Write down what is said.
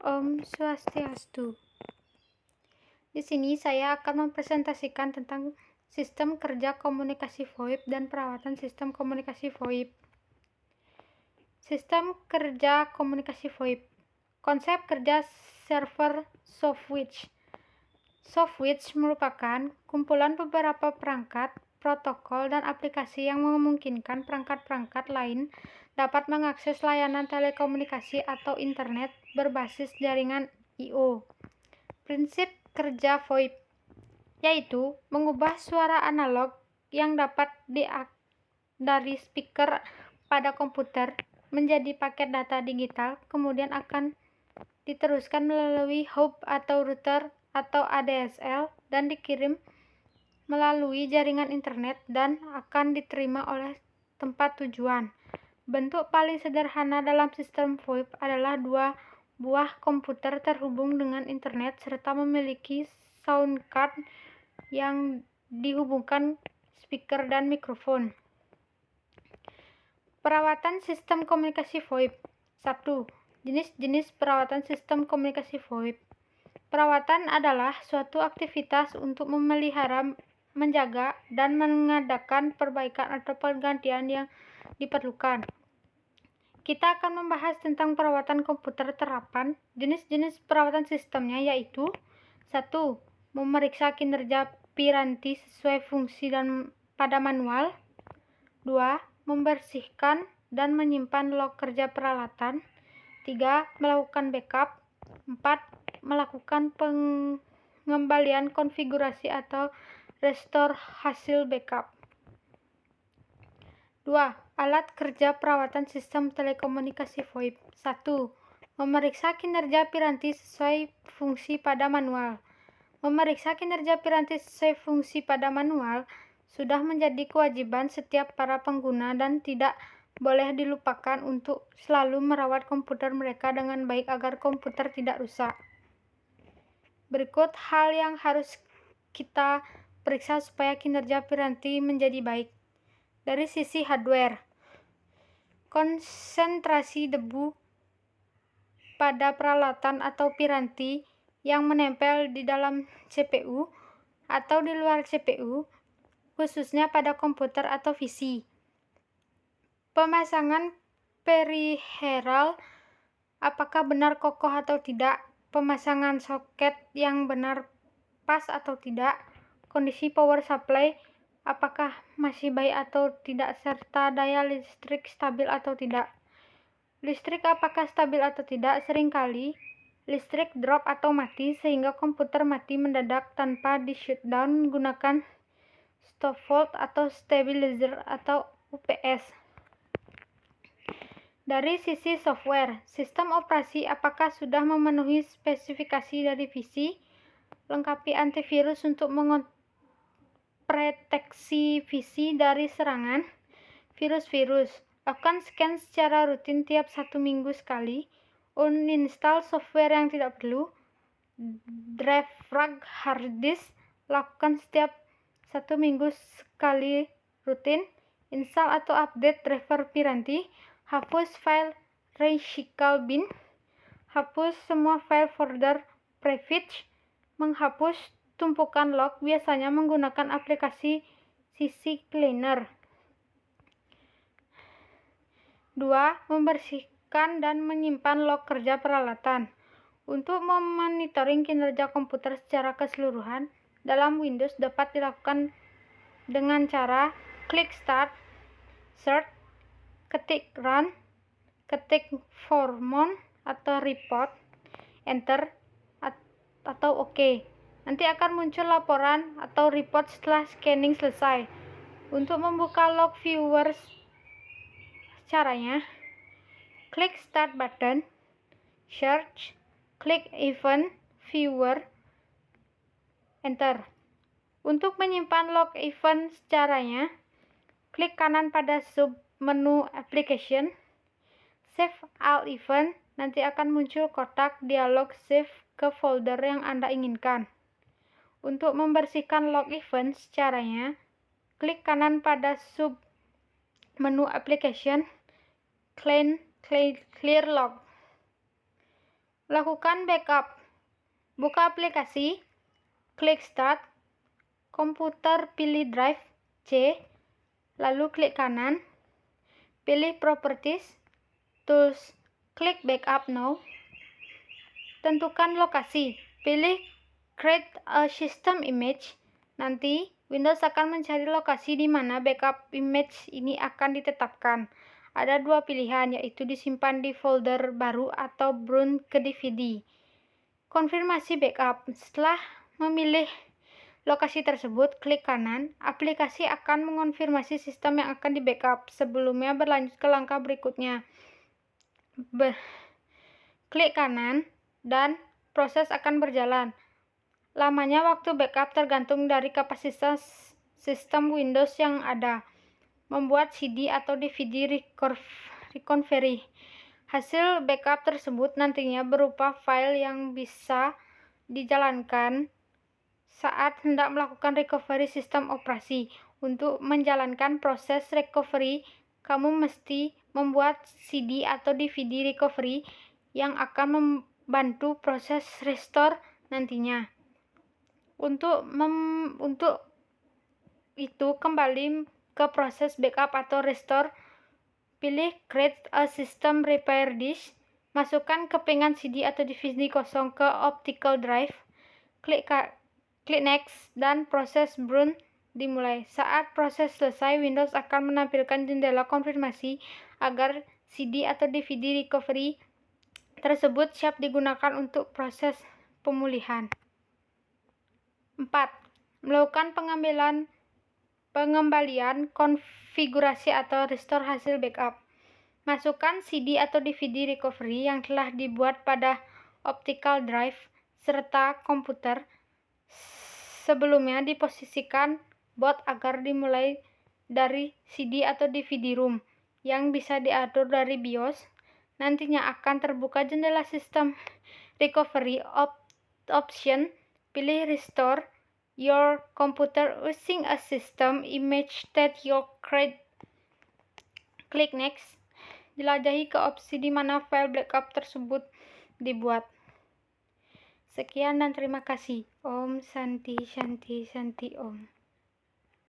Om Swastiastu. Di sini saya akan mempresentasikan tentang sistem kerja komunikasi VoIP dan perawatan sistem komunikasi VoIP. Sistem kerja komunikasi VoIP. Konsep kerja server softwidth. Softwidth merupakan kumpulan beberapa perangkat, protokol, dan aplikasi yang memungkinkan perangkat-perangkat lain dapat mengakses layanan telekomunikasi atau internet berbasis jaringan I/O. Prinsip kerja VoIP yaitu mengubah suara analog yang dapat dari speaker pada komputer menjadi paket data digital, kemudian akan diteruskan melalui hub atau router atau ADSL dan dikirim melalui jaringan internet dan akan diterima oleh tempat tujuan. Bentuk paling sederhana dalam sistem VoIP adalah dua buah komputer terhubung dengan internet serta memiliki sound card yang dihubungkan speaker dan mikrofon. Perawatan sistem komunikasi VoIP. 1. Jenis-jenis perawatan sistem komunikasi VoIP. Perawatan adalah suatu aktivitas untuk memelihara, menjaga, dan mengadakan perbaikan atau pergantian yang diperlukan. Kita akan membahas tentang perawatan komputer terapan. Jenis-jenis perawatan sistemnya yaitu 1. Memeriksa kinerja piranti sesuai fungsi dan pada manual. 2. Membersihkan dan menyimpan log kerja peralatan. 3. Melakukan backup. 4. Melakukan pengembalian konfigurasi atau restore hasil backup. 2. Alat kerja perawatan sistem telekomunikasi VoIP. 1. Memeriksa kinerja piranti sesuai fungsi pada manual. Memeriksa kinerja piranti sesuai fungsi pada manual sudah menjadi kewajiban setiap para pengguna dan tidak boleh dilupakan untuk selalu merawat komputer mereka dengan baik agar komputer tidak rusak. Berikut hal yang harus kita periksa supaya kinerja piranti menjadi baik. Dari sisi hardware, konsentrasi debu pada peralatan atau piranti yang menempel di dalam CPU atau di luar CPU, khususnya pada komputer atau PC. Pemasangan peripheral, apakah benar kokoh atau tidak, pemasangan soket yang benar pas atau tidak, kondisi power supply, apakah masih baik atau tidak, serta daya listrik stabil atau tidak. Listrik apakah stabil atau tidak? Seringkali listrik drop atau mati sehingga komputer mati mendadak tanpa di shutdown menggunakan stop volt atau stabilizer atau UPS. Dari sisi software, sistem operasi apakah sudah memenuhi spesifikasi dari PC? Lengkapi antivirus untuk mengopreteksi PC dari serangan virus-virus. Lakukan scan secara rutin tiap 1 minggu sekali. Uninstall software yang tidak perlu. Defrag hard disk. Lakukan setiap 1 minggu sekali rutin. Install atau update driver piranti. Hapus file recycle bin. Hapus semua file folder private. Menghapus tumpukan log biasanya menggunakan aplikasi CC Cleaner. 2. Membersihkan dan menyimpan log kerja peralatan. Untuk memonitoring kinerja komputer secara keseluruhan, dalam Windows dapat dilakukan dengan cara klik Start, Search, ketik Run, ketik Foreman atau Report, Enter, atau OK. Nanti akan muncul laporan atau report setelah scanning selesai. Untuk membuka log viewers, caranya klik Start button, Search, klik Event Viewer, Enter. Untuk menyimpan log event, caranya klik kanan pada sub menu Application, Save All Event, nanti akan muncul kotak dialog save ke folder yang Anda inginkan. Untuk membersihkan log event, caranya klik kanan pada sub menu Application, Clear Log. Lakukan backup. Buka aplikasi, klik Start, komputer pilih Drive C, lalu klik kanan, pilih Properties, Tools, klik Backup Now, tentukan lokasi, pilih Create a System Image. Nanti Windows akan mencari lokasi di mana backup image ini akan ditetapkan. Ada dua pilihan, yaitu disimpan di folder baru atau boot ke DVD. Konfirmasi backup. Setelah memilih lokasi tersebut, klik kanan. Aplikasi akan mengonfirmasi sistem yang akan di backup. Sebelumnya berlanjut ke langkah berikutnya. Klik kanan dan proses akan berjalan. Lamanya waktu backup tergantung dari kapasitas sistem Windows yang ada. Membuat CD atau DVD recovery. Hasil backup tersebut nantinya berupa file yang bisa dijalankan saat hendak melakukan recovery sistem operasi. Untuk menjalankan proses recovery, kamu mesti membuat CD atau DVD recovery yang akan membantu proses restore nantinya. Untuk itu, kembali ke proses backup atau restore, pilih Create a System Repair Disk, masukkan kepingan CD atau DVD kosong ke optical drive, klik Next, dan proses boot dimulai. Saat proses selesai, Windows akan menampilkan jendela konfirmasi agar CD atau DVD recovery tersebut siap digunakan untuk proses pemulihan. 4. Melakukan pengembalian konfigurasi atau restore hasil backup. Masukkan CD atau DVD recovery yang telah dibuat pada optical drive serta komputer. Sebelumnya diposisikan boot agar dimulai dari CD atau DVD ROM yang bisa diatur dari BIOS. Nantinya akan terbuka jendela sistem recovery option. Pilih Restore your computer using a system image that you create. Klik Next. Jelajahi ke opsi di mana file backup tersebut dibuat. Sekian dan terima kasih. Om Shanti Shanti Shanti Om.